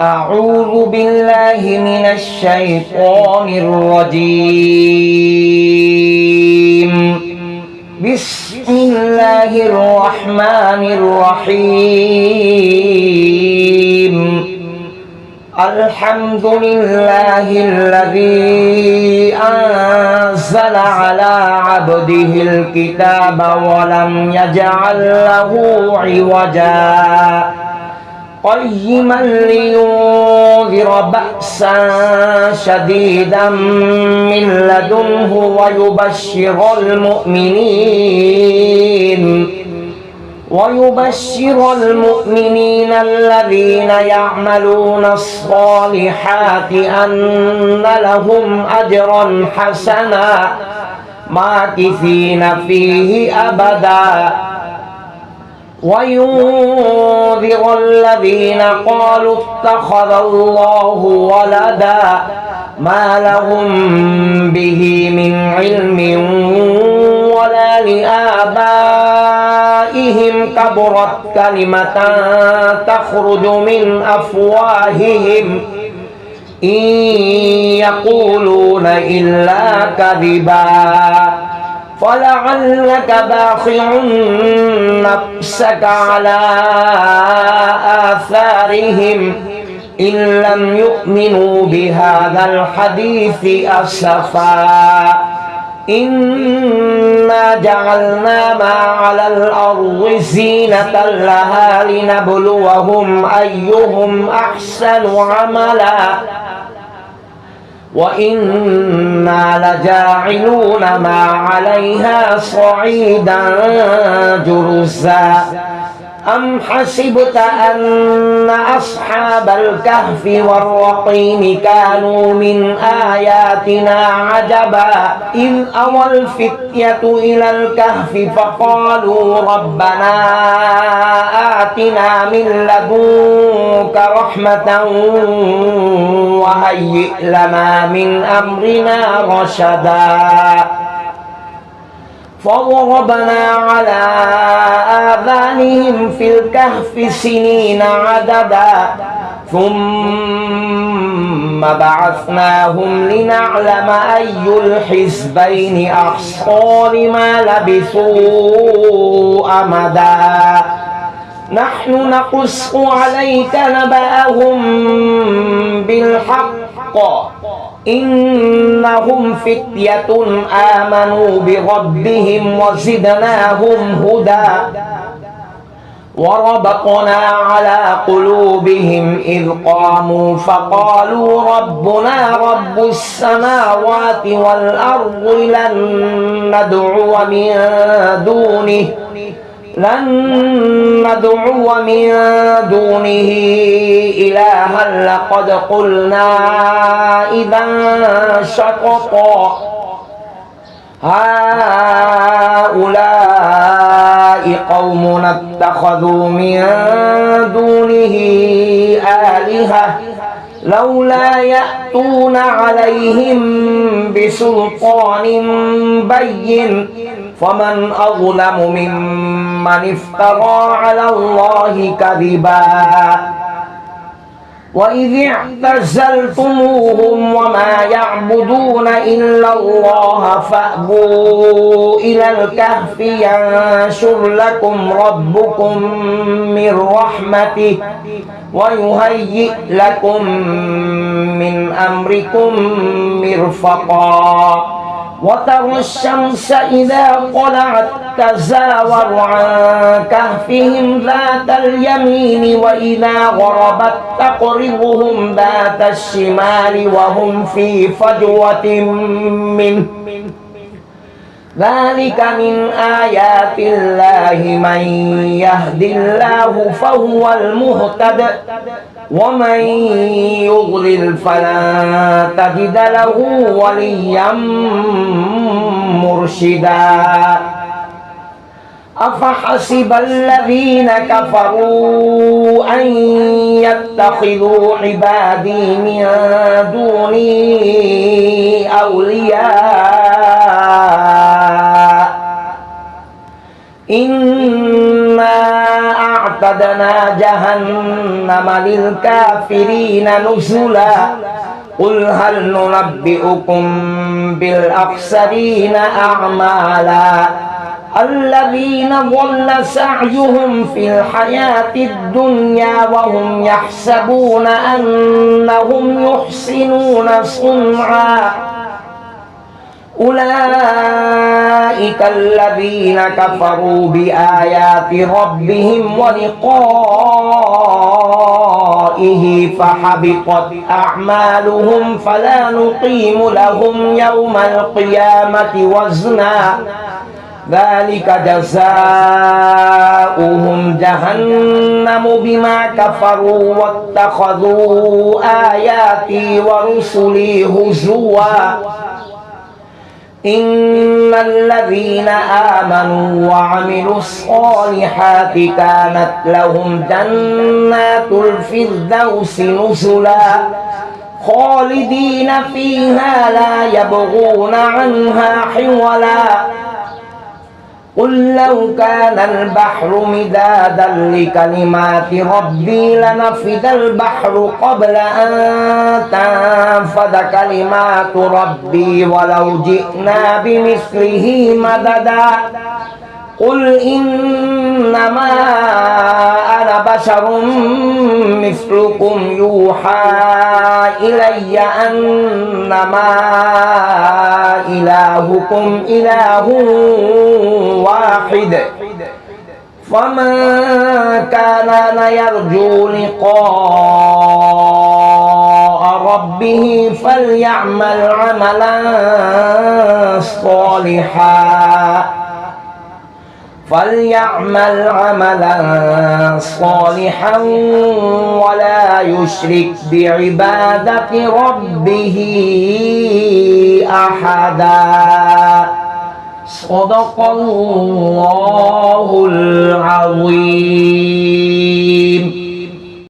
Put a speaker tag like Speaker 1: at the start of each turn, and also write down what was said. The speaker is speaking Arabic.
Speaker 1: أعوذ بالله من الشيطان الرجيم. بسم الله الرحمن الرحيم. الحمد لله الذي أنزل على عبده الكتاب ولم يجعل له عوجا قيما لينذر بأسا شديدا من لدنه ويبشر المؤمنين الذين يعملون الصالحات أن لهم أجرا حسنا ماكثين فيه أبدا وينذر الذين قالوا اتخذ الله ولدا ما لهم به من علم ولا لآبائهم كبرت كلمة تخرج من أفواههم إن يقولون إلا كذبا فلعلك باخع نفسك على آثارهم إن لم يؤمنوا بهذا الحديث أسفا إنا جعلنا ما على الأرض زينة لها لنبلوهم أيهم أحسن عملا وإنا لجاعلون ما عليها صعيدا جرزا أم حسبت أن أصحاب الكهف والرقيم كانوا من آياتنا عجبا إذ أوى الفتية إلى الكهف فقالوا ربنا آتنا من لدنك رحمة وهيئ لنا من أمرنا رشدا فضربنا على آذانهم في الكهف سنين عددا ثم بعثناهم لنعلم أي الحزبين أحصى لما لبثوا أمدا نحن نقص عليك نبأهم بالحق إنهم فتية آمنوا بربهم وزدناهم هدى وربطنا على قلوبهم إذ قاموا فقالوا ربنا رب السماوات والأرض لن ندعو من دونه إلها لقد قلنا إذا شططا هؤلاء قومنا اتخذوا من دونه آلهة لولا يأتون عليهم بسلطان بين فمن أظلم ممن افترى على الله كذبا وإذ اعتزلتموهم وما يعبدون إلا الله فأووا إلى الكهف ينشر لكم ربكم من رحمته ويهيئ لكم من أمركم مرفقا وترى الشمس إذا طلعت تزاور عن كهفهم ذات اليمين وإذا غربت تقرضهم ذات الشمال وهم في فجوة منه ذلك من آيات الله من يهد الله فهو المهتد ومن يضلل فلن تجد له وليا مرشدا أفحسب الذين كفروا أن يتخذوا عبادي من دوني أولياء إنا وأعتدنا جهنم للكافرين نزلا قل هل ننبئكم بالأخسرين أعمالا الذين ضل سعيهم في الحياة الدنيا وهم يحسبون أنهم يحسنون صنعا أولئك الذين كفروا بآيات ربهم ولقائه فحبطت أعمالهم فلا نقيم لهم يوم القيامة وزنا ذلك جزاؤهم جهنم بما كفروا واتخذوا آياتي ورسلي هزوا إن الذين آمنوا وعملوا الصالحات كانت لهم جنات الفردوس نزلا خالدين فيها لا يبغون عنها حولا قل لو كان البحر مدادا لكلمات ربي لنفد البحر قبل أن تنفد كلمات ربي ولو جئنا بمثله مددا قل إنما أنا بشر مثلكم يوحى إلي أنما إلهكم إله واحد فمن كان يرجو لقاء ربه فليعمل عملا صالحا ولا يشرك بعبادة ربه أحدا صدق الله العظيم